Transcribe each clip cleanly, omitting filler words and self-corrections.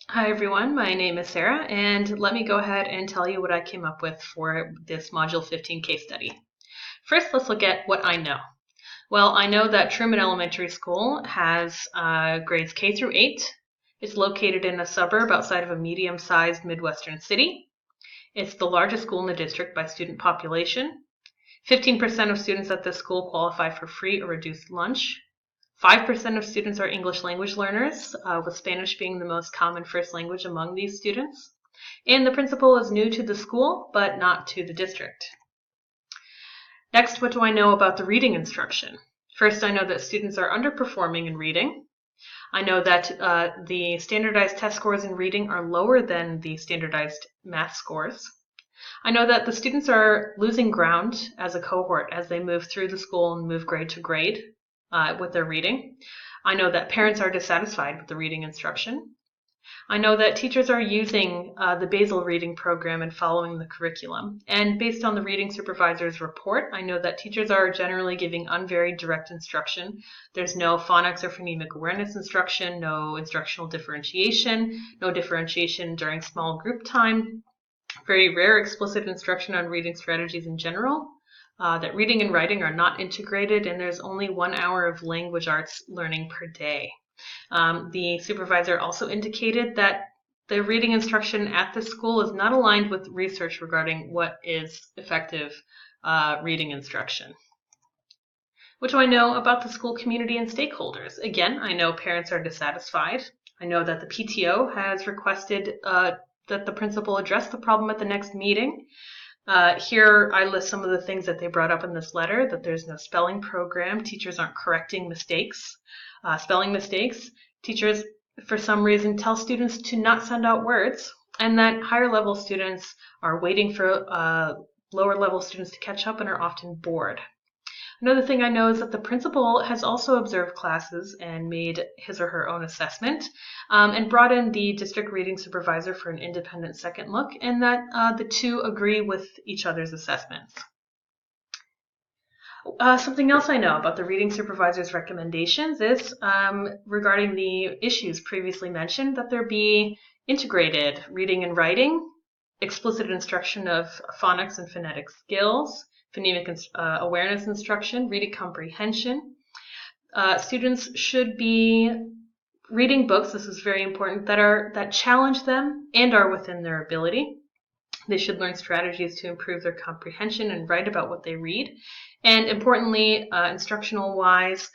Hi everyone, my name is Sarah, and let me go ahead and tell you what I came up with for this Module 15 case study. First, let's look at what I know. Well, I know that Truman Elementary School has grades K through 8. It's located in a suburb outside of a medium-sized Midwestern city. It's the largest school in the district by student population. 15% of students at this school qualify for free or reduced lunch. 5% of students are English language learners, with Spanish being the most common first language among these students. And the principal is new to the school, but not to the district. Next, what do I know about the reading instruction? First, I know that students are underperforming in reading. I know that the standardized test scores in reading are lower than the standardized math scores. I know that the students are losing ground as a cohort as they move through the school and move grade to grade with their reading. I know that parents are dissatisfied with the reading instruction. I know that teachers are using the basal reading program and following the curriculum. And based on the reading supervisor's report, I know that teachers are generally giving unvaried direct instruction. There's no phonics or phonemic awareness instruction, no instructional differentiation, no differentiation during small group time, very rare explicit instruction on reading strategies in general, that reading and writing are not integrated, and there's only 1 hour of language arts learning per day. The supervisor also indicated that the reading instruction at the school is not aligned with research regarding what is effective reading instruction. What do I know about the school community and stakeholders? Again, I know parents are dissatisfied. I know that the PTO has requested that the principal address the problem at the next meeting. Here I list some of the things that they brought up in this letter: that there's no spelling program, teachers aren't correcting mistakes, spelling mistakes, teachers for some reason tell students to not send out words, and that higher level students are waiting for lower level students to catch up and are often bored. Another thing I know is that the principal has also observed classes and made his or her own assessment, and brought in the district reading supervisor for an independent second look, and that the two agree with each other's assessments. Something else I know about the reading supervisor's recommendations is regarding the issues previously mentioned, that there be integrated reading and writing, explicit instruction of phonics and phonetic skills, phonemic awareness instruction, reading comprehension. Students should be reading books, this is very important, that challenge them and are within their ability. They should learn strategies to improve their comprehension and write about what they read. And importantly, instructional-wise,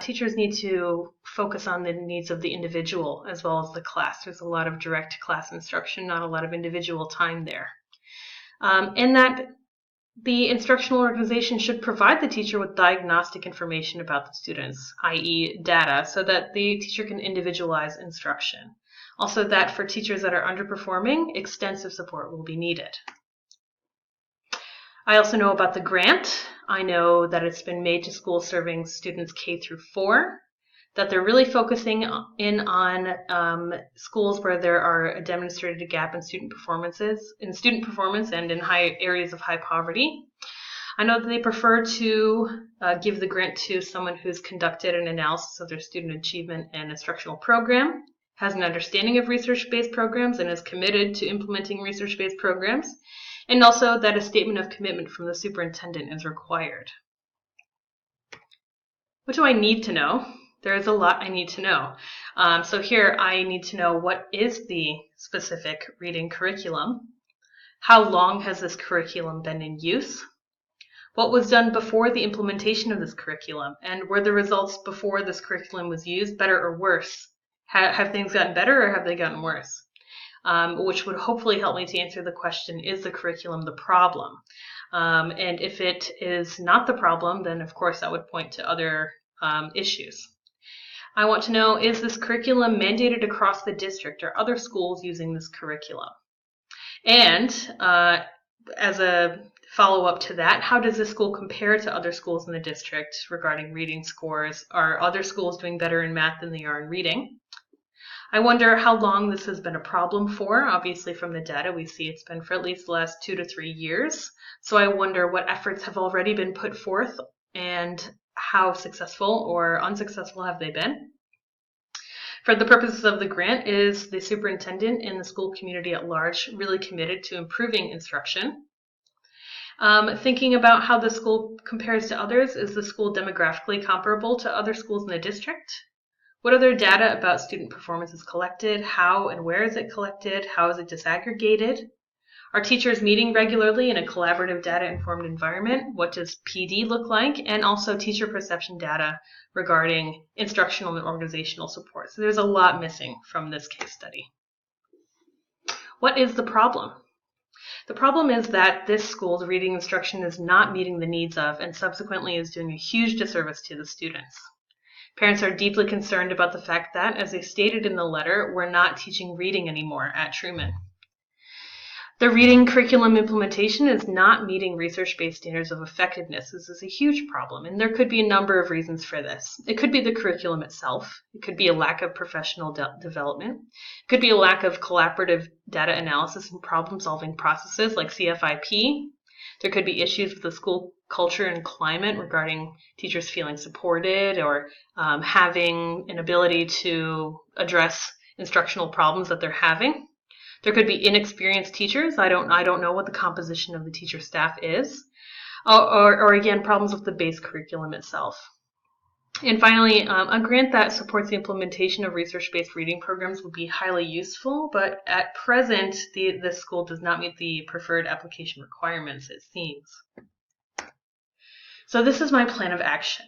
teachers need to focus on the needs of the individual as well as the class. There's a lot of direct class instruction, not a lot of individual time there. And that the instructional organization should provide the teacher with diagnostic information about the students, i.e. data, so that the teacher can individualize instruction. Also, that for teachers that are underperforming, extensive support will be needed. I also know about the grant. I know that it's been made to schools serving students K through 4, that they're really focusing in on schools where there are a demonstrated gap in student performance and in high areas of high poverty. I know that they prefer to give the grant to someone who's conducted an analysis of their student achievement and instructional program, has an understanding of research-based programs, and is committed to implementing research-based programs, and also that a statement of commitment from the superintendent is required. What do I need to know? There is a lot I need to know. So here I need to know, what is the specific reading curriculum? How long has this curriculum been in use? What was done before the implementation of this curriculum? And were the results before this curriculum was used better or worse? Have things gotten better or have they gotten worse? Which would hopefully help me to answer the question, is the curriculum the problem? And if it is not the problem, then of course that would point to other issues. I want to know, is this curriculum mandated across the district? Are other schools using this curriculum? And as a follow-up to that, how does this school compare to other schools in the district regarding reading scores? Are other schools doing better in math than they are in reading? I wonder how long this has been a problem for. Obviously from the data we see it's been for at least the last 2 to 3 years. So I wonder what efforts have already been put forth and how successful or unsuccessful have they been. For the purposes of the grant, is the superintendent and the school community at large really committed to improving instruction? Thinking about how the school compares to others, is the school demographically comparable to other schools in the district? What other data about student performance is collected? How and where is it collected? How is it disaggregated? Are teachers meeting regularly in a collaborative data-informed environment? What does PD look like? And also teacher perception data regarding instructional and organizational support. So there's a lot missing from this case study. What is the problem? The problem is that this school's reading instruction is not meeting the needs of, and subsequently is doing a huge disservice to the students. Parents are deeply concerned about the fact that, as they stated in the letter, we're not teaching reading anymore at Truman. The reading curriculum implementation is not meeting research-based standards of effectiveness. This is a huge problem, and there could be a number of reasons for this. It could be the curriculum itself. It could be a lack of professional development. It could be a lack of collaborative data analysis and problem-solving processes like CFIP. There could be issues with the school culture and climate regarding teachers feeling supported or having an ability to address instructional problems that they're having. There could be inexperienced teachers. I don't know what the composition of the teacher staff is. Or again, problems with the base curriculum itself. And finally, a grant that supports the implementation of research-based reading programs would be highly useful, but at present, this school does not meet the preferred application requirements, it seems. So this is my plan of action.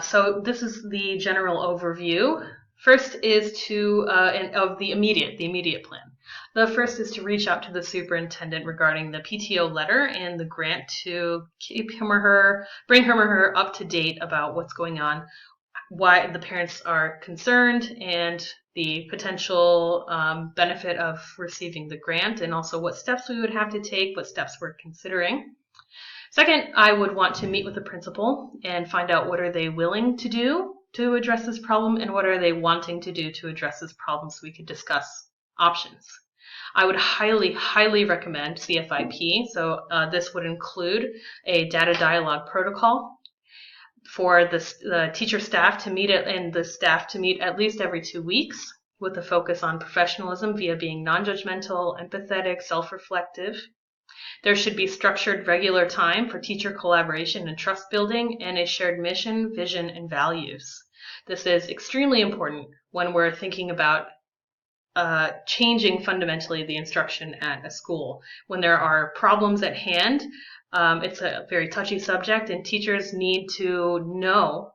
So this is the general overview. First is of the immediate plan. The first is to reach out to the superintendent regarding the PTO letter and the grant to bring him or her up to date about what's going on, why the parents are concerned, and the potential benefit of receiving the grant, and also what steps we would have to take, what steps we're considering. Second, I would want to meet with the principal and find out what are they willing to do to address this problem, and what are they wanting to do to address this problem, so we could discuss options. I would highly recommend CFIP. So this would include a data dialogue protocol for the teacher staff to meet and the staff to meet at least every 2 weeks, with a focus on professionalism via being non-judgmental, empathetic, self-reflective. There should be structured regular time for teacher collaboration and trust building, and a shared mission, vision, and values. This is extremely important when we're thinking about changing fundamentally the instruction at a school. When there are problems at hand, it's a very touchy subject, and teachers need to know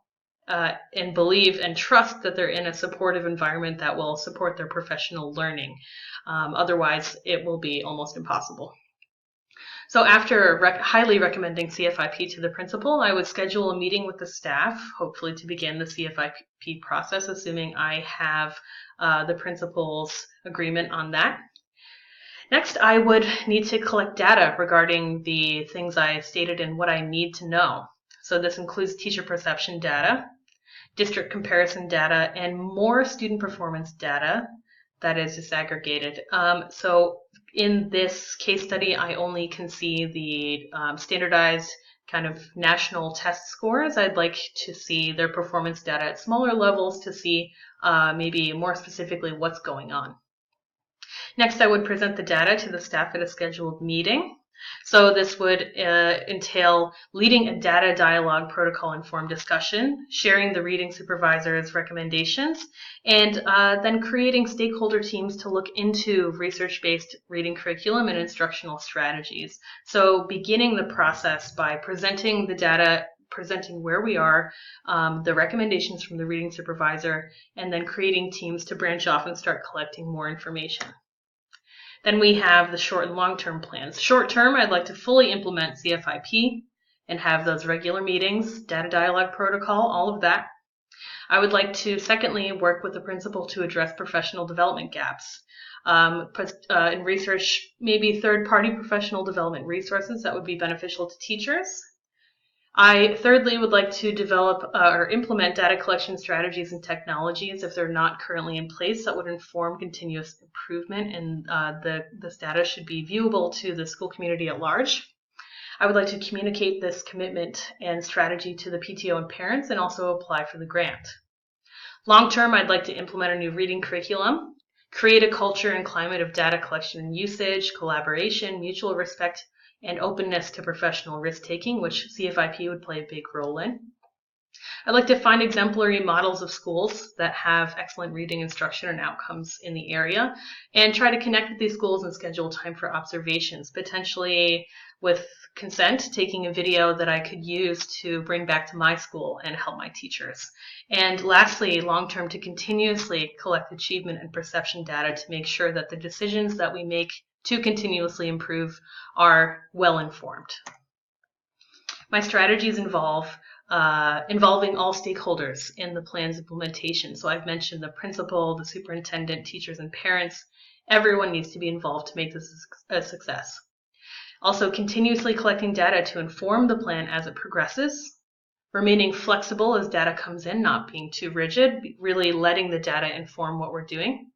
and believe and trust that they're in a supportive environment that will support their professional learning. Otherwise, it will be almost impossible. So after highly recommending CFIP to the principal, I would schedule a meeting with the staff, hopefully to begin the CFIP process, assuming I have the principal's agreement on that. Next, I would need to collect data regarding the things I stated and what I need to know. So this includes teacher perception data, district comparison data, and more student performance data that is disaggregated. So in this case study, I only can see the standardized kind of national test scores. I'd like to see their performance data at smaller levels to see maybe more specifically what's going on. Next, I would present the data to the staff at a scheduled meeting. So this would entail leading a data dialogue protocol informed discussion, sharing the reading supervisor's recommendations, and then creating stakeholder teams to look into research-based reading curriculum and instructional strategies. So beginning the process by presenting the data, presenting where we are, the recommendations from the reading supervisor, and then creating teams to branch off and start collecting more information. Then we have the short and long-term plans. Short term, I'd like to fully implement CFIP and have those regular meetings, data dialogue protocol, all of that. I would like to, secondly, work with the principal to address professional development gaps. In research, maybe third-party professional development resources that would be beneficial to teachers. I, thirdly, would like to develop or implement data collection strategies and technologies if they're not currently in place that would inform continuous improvement, and this data should be viewable to the school community at large. I would like to communicate this commitment and strategy to the PTO and parents, and also apply for the grant. Long term, I'd like to implement a new reading curriculum, create a culture and climate of data collection and usage, collaboration, mutual respect, and openness to professional risk-taking, which CFIP would play a big role in. I'd like to find exemplary models of schools that have excellent reading instruction and outcomes in the area, and try to connect with these schools and schedule time for observations, potentially with consent, taking a video that I could use to bring back to my school and help my teachers. And lastly, long-term, to continuously collect achievement and perception data to make sure that the decisions that we make to continuously improve are well-informed. My strategies involving all stakeholders in the plan's implementation. So I've mentioned the principal, the superintendent, teachers, and parents. Everyone needs to be involved to make this a success. Also, continuously collecting data to inform the plan as it progresses, remaining flexible as data comes in, not being too rigid, really letting the data inform what we're doing.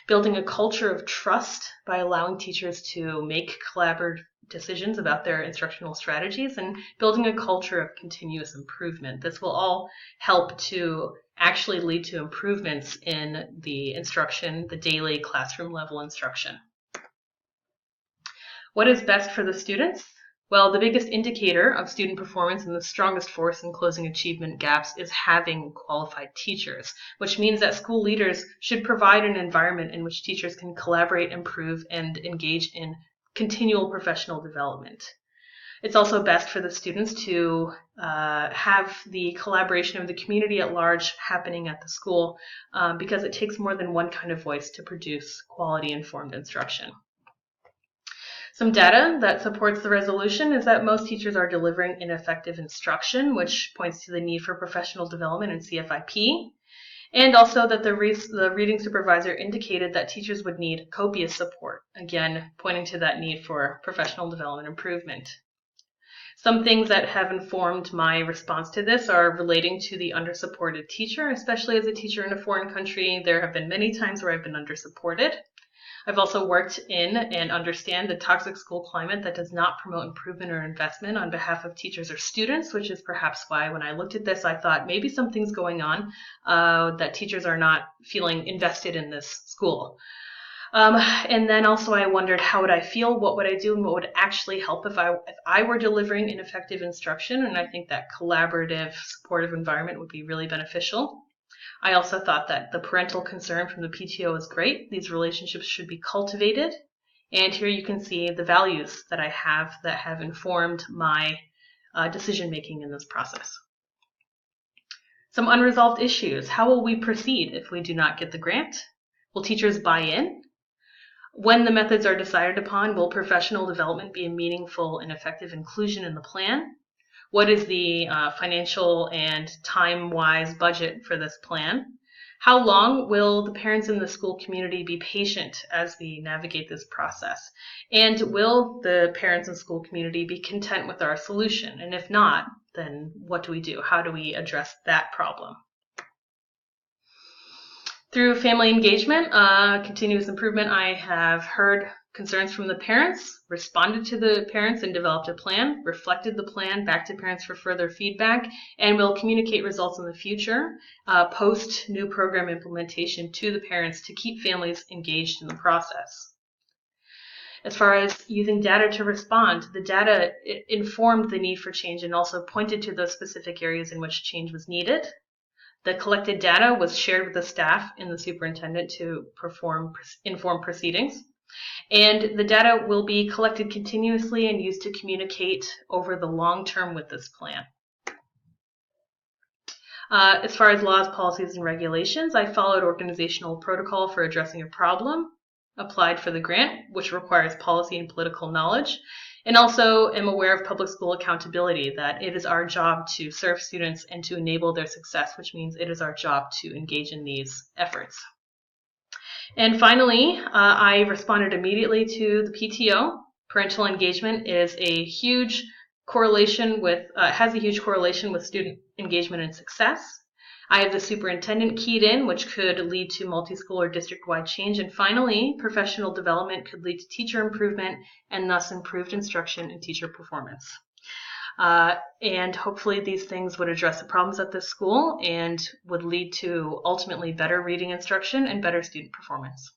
Building a culture of trust by allowing teachers to make collaborative decisions about their instructional strategies, and building a culture of continuous improvement. This will all help to actually lead to improvements in the instruction, the daily classroom level instruction. What is best for the students? Well, the biggest indicator of student performance and the strongest force in closing achievement gaps is having qualified teachers, which means that school leaders should provide an environment in which teachers can collaborate, improve, and engage in continual professional development. It's also best for the students to have the collaboration of the community at large happening at the school because it takes more than one kind of voice to produce quality-informed instruction. Some data that supports the resolution is that most teachers are delivering ineffective instruction, which points to the need for professional development in CFIP, and also that the reading supervisor indicated that teachers would need copious support, again, pointing to that need for professional development improvement. Some things that have informed my response to this are relating to the undersupported teacher, especially as a teacher in a foreign country. There have been many times where I've been undersupported. I've also worked in and understand the toxic school climate that does not promote improvement or investment on behalf of teachers or students, which is perhaps why when I looked at this, I thought maybe something's going on, that teachers are not feeling invested in this school. And then also I wondered how would I feel, what would I do, and what would actually help if I were delivering an effective instruction, and I think that collaborative, supportive environment would be really beneficial. I also thought that the parental concern from the PTO is great. These relationships should be cultivated. And here you can see the values that I have that have informed my decision-making in this process. Some unresolved issues. How will we proceed if we do not get the grant? Will teachers buy in? When the methods are decided upon, will professional development be a meaningful and effective inclusion in the plan? What is the financial and time-wise budget for this plan? How long will the parents in the school community be patient as we navigate this process? And will the parents and school community be content with our solution? And if not, then what do we do? How do we address that problem? Through family engagement, continuous improvement, I have heard concerns from the parents, responded to the parents and developed a plan, reflected the plan back to parents for further feedback, and will communicate results in the future, post new program implementation to the parents to keep families engaged in the process. As far as using data to respond, the data informed the need for change and also pointed to those specific areas in which change was needed. The collected data was shared with the staff and the superintendent to inform proceedings. And the data will be collected continuously and used to communicate over the long term with this plan. As far as laws, policies, and regulations, I followed organizational protocol for addressing a problem, applied for the grant, which requires policy and political knowledge, and also am aware of public school accountability, that it is our job to serve students and to enable their success, which means it is our job to engage in these efforts. And finally, I responded immediately to the PTO. Parental engagement is a huge correlation with, has a huge correlation with student engagement and success. I have the superintendent keyed in, which could lead to multi-school or district-wide change. And finally, professional development could lead to teacher improvement and thus improved instruction and teacher performance. And hopefully these things would address the problems at this school and would lead to ultimately better reading instruction and better student performance.